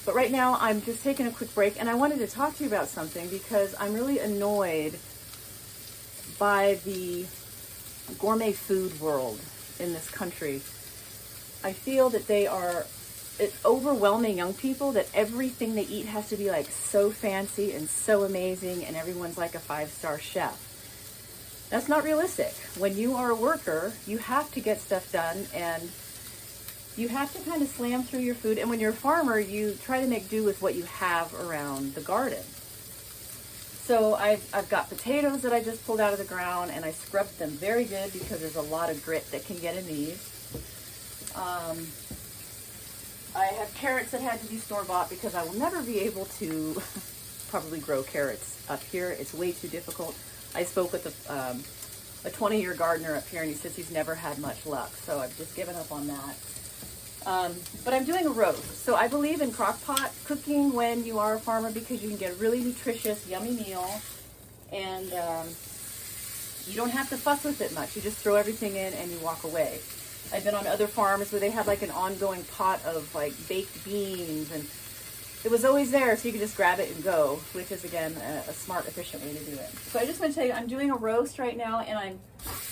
But right now I'm just taking a quick break, and I wanted to talk to you about something because I'm really annoyed by the gourmet food world in this country. I feel that it's overwhelming young people, that everything they eat has to be like so fancy and so amazing, and everyone's like a 5-star chef. That's not realistic. When you are a worker, you have to get stuff done, and you have to kind of slam through your food. And when you're a farmer, you try to make do with what you have around the garden. So I've got potatoes that I just pulled out of the ground, and I scrubbed them very good because there's a lot of grit that can get in these. I have carrots that had to be store-bought because I will never be able to probably grow carrots up here. It's way too difficult. I spoke with a 20-year gardener up here, and he says he's never had much luck, so I've just given up on that. But I'm doing a roast. So I believe in crock pot cooking when you are a farmer, because you can get a really nutritious, yummy meal, and you don't have to fuss with it much. You just throw everything in and you walk away. I've been on other farms where they had like an ongoing pot of like baked beans, and it was always there, so you could just grab it and go, which is again a smart, efficient way to do it. So I just want to tell you, I'm doing a roast right now, and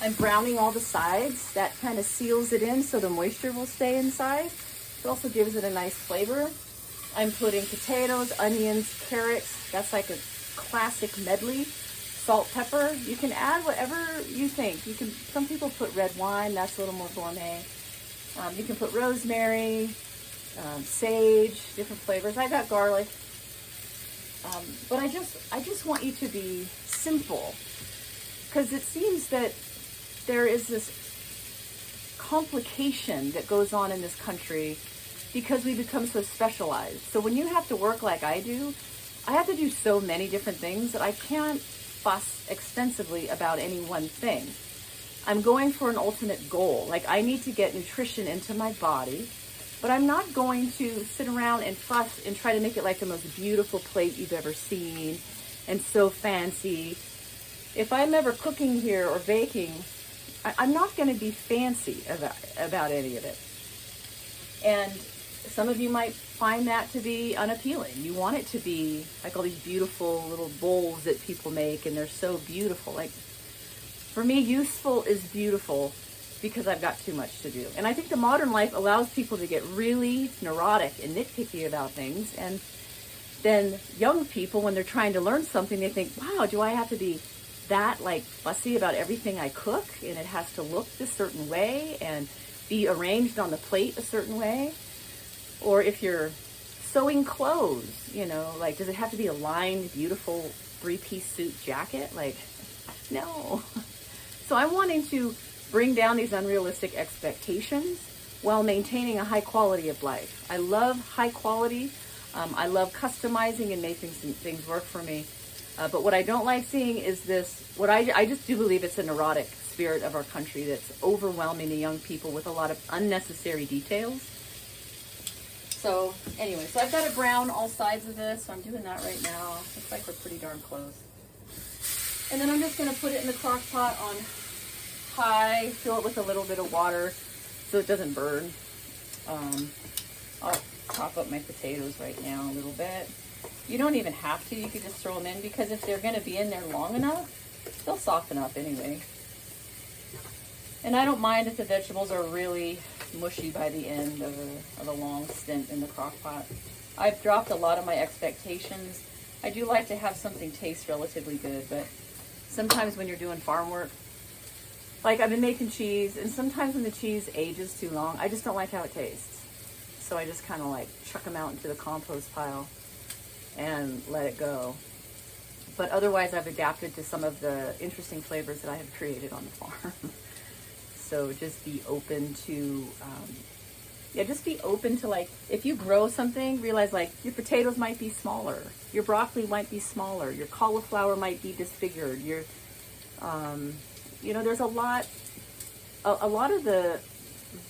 I'm browning all the sides. That kind of seals it in so the moisture will stay inside. It also gives it a nice flavor. I'm putting potatoes, onions, carrots. That's like a classic medley. Salt, pepper. You can add whatever you think. Some people put red wine. That's a little more gourmet. You can put rosemary, sage, different flavors. I got garlic. But I just want you to be simple, because it seems that there is this complication that goes on in this country because we become so specialized. So when you have to work like I do, I have to do so many different things that I can't fuss extensively about any one thing. I'm going for an ultimate goal. Like, I need to get nutrition into my body, but I'm not going to sit around and fuss and try to make it like the most beautiful plate you've ever seen and so fancy. If I'm ever cooking here or baking, I'm not going to be fancy about any of it. And some of you might find that to be unappealing. You want it to be like all these beautiful little bowls that people make, and they're so beautiful. Like, for me, useful is beautiful because I've got too much to do. And I think the modern life allows people to get really neurotic and nitpicky about things. And then young people, when they're trying to learn something, they think, wow, do I have to be that like fussy about everything I cook? And it has to look this certain way and be arranged on the plate a certain way. Or if you're sewing clothes, like, does it have to be a lined, beautiful 3-piece suit jacket? Like, no. So I'm wanting to bring down these unrealistic expectations while maintaining a high quality of life. I love high quality. I love customizing and making some things work for me. But what I don't like seeing is this, I just do believe it's a neurotic spirit of our country that's overwhelming the young people with a lot of unnecessary details. So anyway, so I've got to brown all sides of this, so I'm doing that right now. Looks like we're pretty darn close. And then I'm just going to put it in the crock pot on high, fill it with a little bit of water so it doesn't burn. I'll chop up my potatoes right now a little bit. You don't even have to, you could just throw them in, because if they're going to be in there long enough, they'll soften up anyway. And I don't mind if the vegetables are really mushy by the end of a long stint in the crock pot. I've dropped a lot of my expectations. I do like to have something taste relatively good, but sometimes when you're doing farm work, like I've been making cheese, and sometimes when the cheese ages too long, I just don't like how it tastes. So I just kind of like chuck them out into the compost pile and let it go. But otherwise, I've adapted to some of the interesting flavors that I have created on the farm. So just be open to, just be open to, like, if you grow something, realize like your potatoes might be smaller, your broccoli might be smaller, your cauliflower might be disfigured, there's a lot of the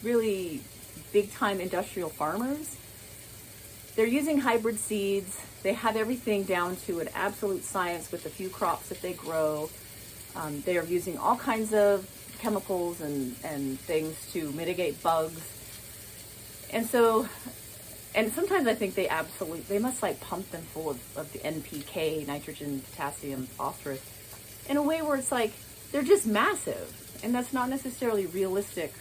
really big time industrial farmers, they're using hybrid seeds. They have everything down to an absolute science with the few crops that they grow. They are using all kinds of chemicals and things to mitigate bugs. And so And sometimes I think they must like pump them full of the NPK, nitrogen, potassium, phosphorus, in a way where it's like, they're just massive. And that's not necessarily realistic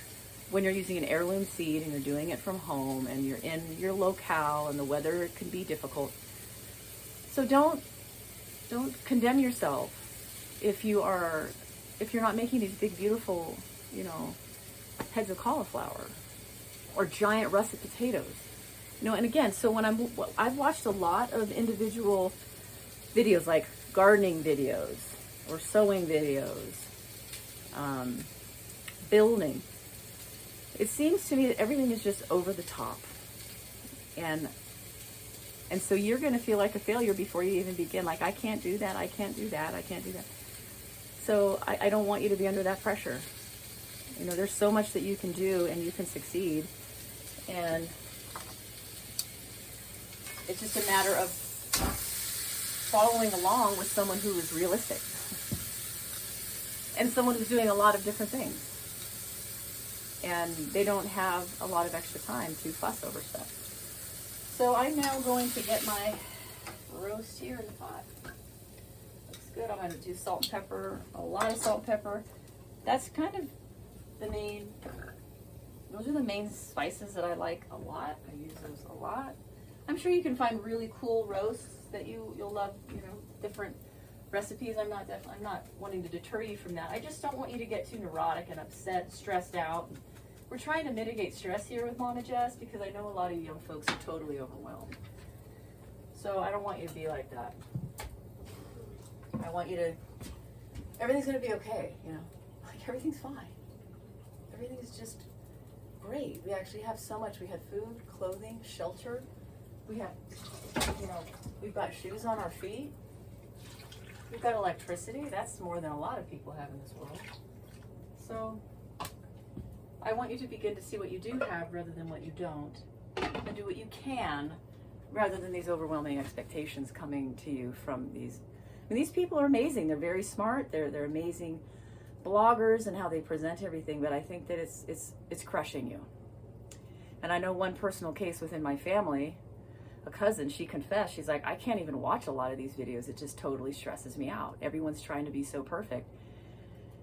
when you're using an heirloom seed and you're doing it from home and you're in your locale and the weather can be difficult. So don't condemn yourself if you're not making these big, beautiful, heads of cauliflower or giant russet potatoes. And again, so when I've watched a lot of individual videos, like gardening videos or sewing videos, building. It seems to me that everything is just over the top. And so you're going to feel like a failure before you even begin. Like, I can't do that, I can't do that, I can't do that. So I don't want you to be under that pressure. There's so much that you can do and you can succeed. And it's just a matter of following along with someone who is realistic and someone who's doing a lot of different things. And they don't have a lot of extra time to fuss over stuff. So I'm now going to get my roast here in the pot. Looks good. I'm going to do salt and pepper, a lot of salt and pepper. That's kind of those are the main spices that I like a lot. I use those a lot. I'm sure you can find really cool roasts that you'll love, different recipes. I'm not wanting to deter you from that. I just don't want you to get too neurotic and upset, stressed out. We're trying to mitigate stress here with Mama Jess because I know a lot of young folks are totally overwhelmed. So I don't want you to be like that. I want you to, everything's going to be okay, like everything's fine. Everything is just great. We actually have so much. We have food, clothing, shelter. We have, we've got shoes on our feet. We've got electricity. That's more than a lot of people have in this world. So I want you to begin to see what you do have rather than what you don't, and do what you can rather than these overwhelming expectations coming to you from these. These people are amazing. They're very smart. They're amazing bloggers and how they present everything, but I think that it's crushing you. And I know one personal case within my family, a cousin, she confessed, she's like, I can't even watch a lot of these videos. It just totally stresses me out. Everyone's trying to be so perfect.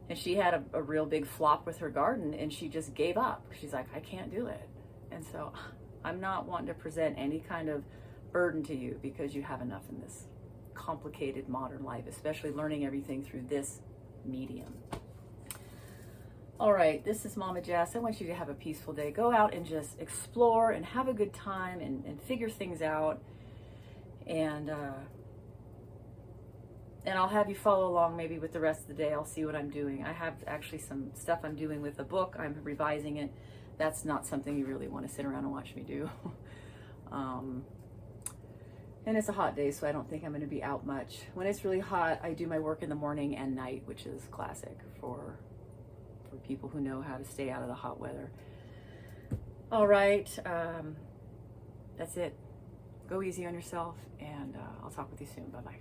And she had a real big flop with her garden and she just gave up. She's like, I can't do it. And so I'm not wanting to present any kind of burden to you because you have enough in this complicated modern life, especially learning everything through this medium. All right, this is Mama Jess. I want you to have a peaceful day. Go out and just explore and have a good time and figure things out. And I'll have you follow along maybe with the rest of the day. I'll see what I'm doing. I have actually some stuff I'm doing with a book. I'm revising it. That's not something you really want to sit around and watch me do. And it's a hot day, so I don't think I'm going to be out much. When it's really hot, I do my work in the morning and night, which is classic for people who know how to stay out of the hot weather. All right, that's it. Go easy on yourself, and I'll talk with you soon. Bye-bye.